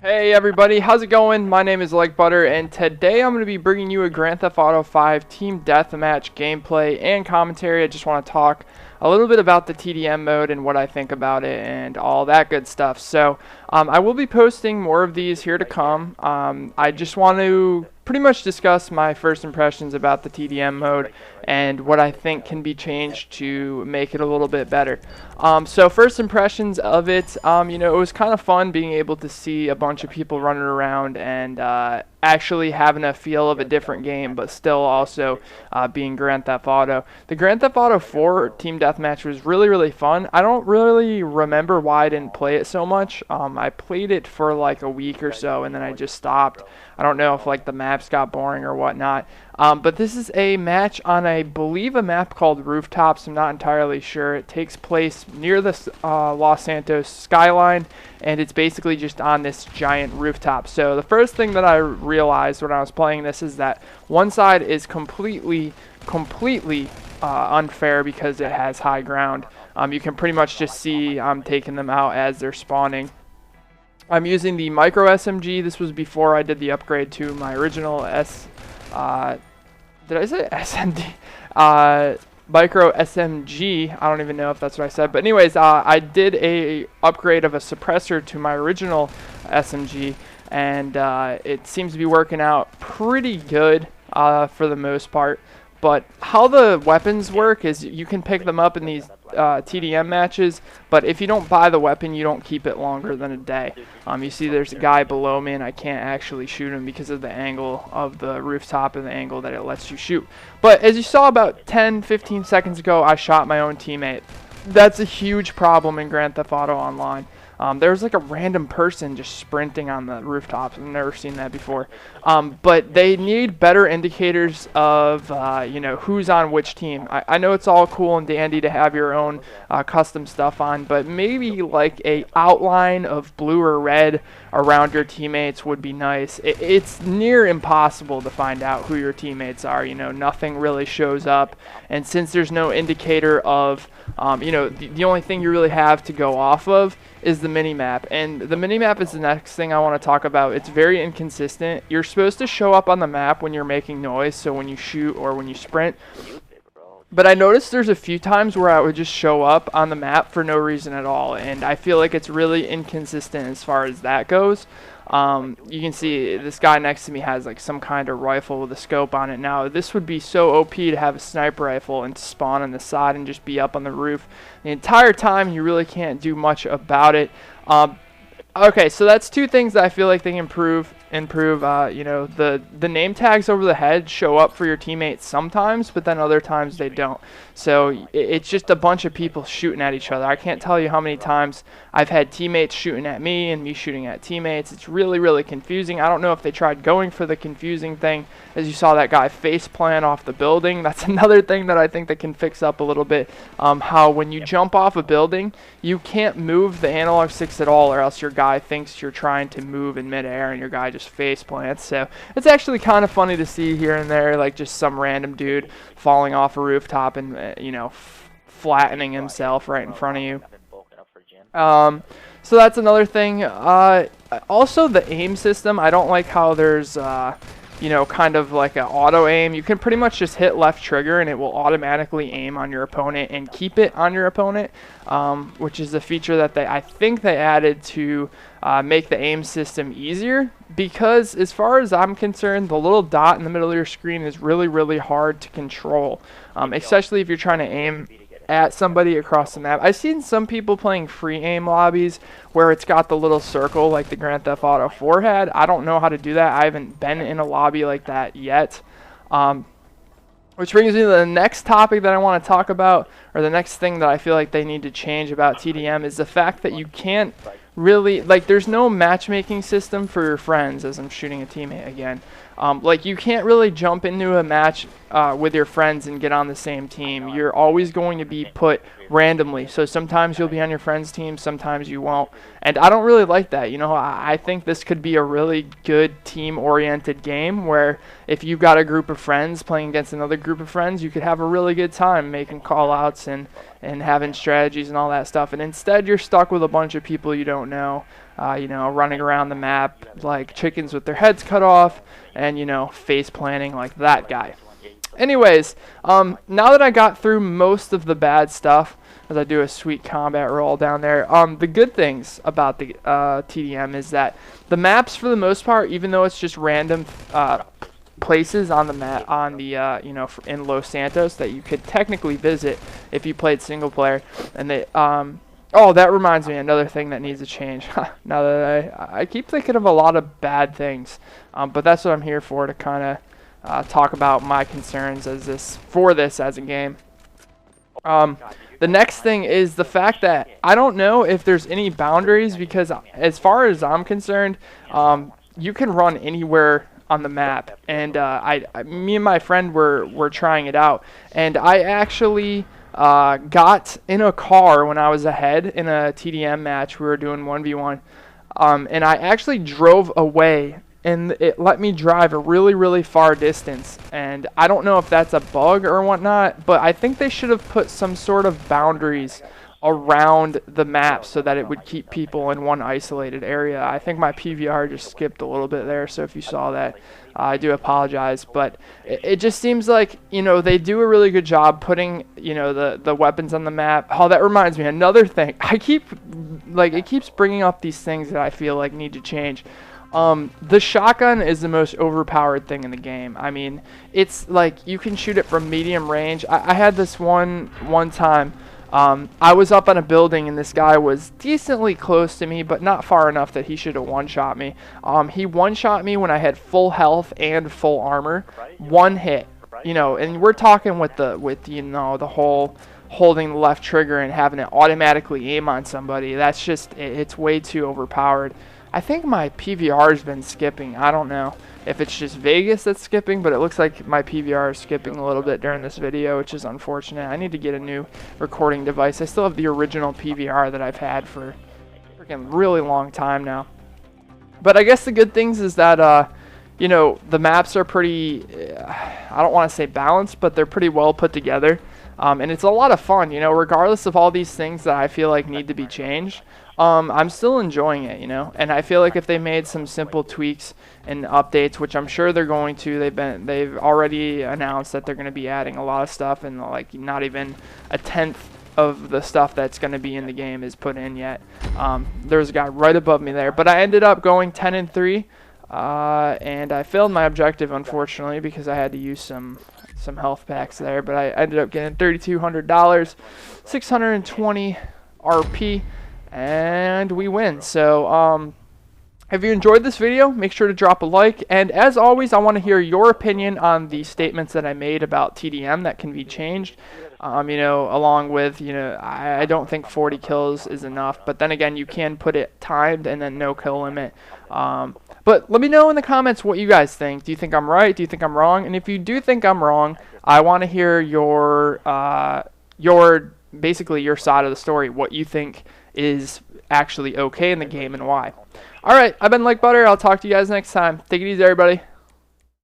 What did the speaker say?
Hey everybody, how's it going? My name is Like Butter, and today I'm going to be bringing you a Grand Theft Auto 5 Team Deathmatch gameplay and commentary. I just want to talk a little bit about the TDM mode and what I think about it and all that good stuff. So I will be posting more of these here to come. I just want to pretty much discuss my first impressions about the TDM mode and what I think can be changed to make it a little bit better. So first impressions of it, it was kind of fun being able to see a bunch of people running around and actually having a feel of a different game, but still also being Grand Theft Auto. The Grand Theft Auto 4 Team Deathmatch was really, really fun. I don't really remember why I didn't play it so much. I played it for like a week or so, and then I just stopped. I don't know if like the maps got boring or whatnot. But this is a match on, I believe, a map called Rooftops. I'm not entirely sure. It takes place near the Los Santos skyline, and it's basically just on this giant rooftop. So the first thing that I realized when I was playing this is that one side is completely unfair because it has high ground. You can pretty much just see I'm taking them out as they're spawning. I'm using the micro SMG. This was before I did the upgrade to my original did I say SMD? Micro SMG. I don't even know if that's what I said. But anyways, I did a upgrade of a suppressor to my original SMG, and it seems to be working out pretty good for the most part. But how the weapons work is you can pick them up in these TDM matches, but if you don't buy the weapon, you don't keep it longer than a day. You see there's a guy below me, and I can't actually shoot him because of the angle of the rooftop and the angle that it lets you shoot. But as you saw about 10-15 seconds ago, I shot my own teammate. That's a huge problem in Grand Theft Auto Online. There's like a random person just sprinting on the rooftops. I've never seen that before. But they need better indicators of, who's on which team. I know it's all cool and dandy to have your own custom stuff on, but maybe like a outline of blue or red around your teammates would be nice. It's near impossible to find out who your teammates are. Nothing really shows up. And since there's no indicator of, the only thing you really have to go off of is the minimap, and the minimap is the next thing I want to talk about. It's very inconsistent. You're supposed to show up on the map when you're making noise, so when you shoot or when you sprint, but I noticed there's a few times where I would just show up on the map for no reason at all, and I feel like it's really inconsistent as far as that goes. You can see this guy next to me has like some kind of rifle with a scope on it. Now this would be so OP to have a sniper rifle and spawn on the side and just be up on the roof the entire time. You really can't do much about it. Okay, so that's two things that I feel like they improve. The name tags over the head show up for your teammates sometimes, but then other times they don't. So it's just a bunch of people shooting at each other. I can't tell you how many times I've had teammates shooting at me and me shooting at teammates. It's really, really confusing. I don't know if they tried going for the confusing thing. As you saw that guy face plant off the building. That's another thing that I think they can fix up a little bit. How when you jump off a building, you can't move the analog sticks at all, or else your guy thinks you're trying to move in midair and your guy just face plants. So it's actually kind of funny to see here and there, like just some random dude falling off a rooftop and flattening himself right in front of you. So that's another thing. Also the aim system, I don't like how there's kind of like an auto aim. You can pretty much just hit left trigger and it will automatically aim on your opponent and keep it on your opponent, which is a feature that I think they added to make the aim system easier, because as far as I'm concerned, the little dot in the middle of your screen is really, really hard to control, especially if you're trying to aim at somebody across the map. I've seen some people playing free aim lobbies where it's got the little circle like the Grand Theft Auto 4 had. I don't know how to do that. I haven't been in a lobby like that yet. Which brings me to the next topic that I want to talk about, or the next thing that I feel like they need to change about TDM, is the fact that you can't really, there's no matchmaking system for your friends, as I'm shooting a teammate again. You can't really jump into a match with your friends and get on the same team. You're always going to be put randomly. So sometimes you'll be on your friend's team, sometimes you won't. And I don't really like that. I think this could be a really good team-oriented game where if you've got a group of friends playing against another group of friends, you could have a really good time making call-outs and having strategies and all that stuff. And instead, you're stuck with a bunch of people you don't know. you know, running around the map like chickens with their heads cut off, and, you know, face planting like that guy. Anyways, now that I got through most of the bad stuff, as I do a sweet combat roll down there, the good things about the TDM is that the maps, for the most part, even though it's just random places on the map, on the you know, in Los Santos that you could technically visit if you played single player, and they oh, that reminds me, another thing that needs to change. Now that I keep thinking of a lot of bad things, but that's what I'm here for, to kind of talk about my concerns as this as a game. The next thing is the fact that I don't know if there's any boundaries, because as far as I'm concerned, you can run anywhere on the map, and me and my friend were trying it out, and I actually got in a car when I was ahead in a TDM match. We were doing 1v1, and I actually drove away, and it let me drive a really far distance. And I don't know if that's a bug or whatnot, but I think they should have put some sort of boundaries around the map so that it would keep people in one isolated area. I think my PVR just skipped a little bit there, so if you saw that, I do apologize. But it just seems like, you know, they do a really good job putting, you know, the weapons on the map. Oh, that reminds me, another thing. I keep, like, it keeps bringing up these things that I feel like need to change. The shotgun is the most overpowered thing in the game. I mean, it's like you can shoot it from medium range. I had this one time. I was up on a building, and this guy was decently close to me, but not far enough that he should have one-shot me. He one-shot me when I had full health and full armor. One hit, you know, and we're talking with you know, the whole holding the left trigger and having it automatically aim on somebody. That's just, it's way too overpowered. I think my PVR's been skipping. I don't know if it's just Vegas that's skipping, but it looks like my PVR is skipping a little bit during this video, which is unfortunate. I need to get a new recording device. I still have the original PVR that I've had for a freaking really long time now. But I guess the good things is that, you know, the maps are pretty, I don't want to say balanced, but they're pretty well put together. And it's a lot of fun, you know, regardless of all these things that I feel like need to be changed. I'm still enjoying it, you know, and I feel like if they made some simple tweaks and updates, which I'm sure they're going to, they've already announced that they're going to be adding a lot of stuff, and like not even a tenth of the stuff that's going to be in the game is put in yet. There's a guy right above me there, but I ended up going 10-3, and I failed my objective, unfortunately, because I had to use some health packs there, but I ended up getting $3,200, 620 RP, and we win. So if you enjoyed this video, make sure to drop a like, and as always, I want to hear your opinion on the statements that I made about TDM that can be changed. You know, along with, you know, I don't think 40 kills is enough, but then again, you can put it timed and then no kill limit. But let me know in the comments what you guys think. Do you think I'm right? Do you think I'm wrong? And if you do think I'm wrong, I want to hear basically your side of the story, what you think is actually okay in the game and why. All right, I've been Like Butter. I'll talk to you guys next time. Take it easy, everybody.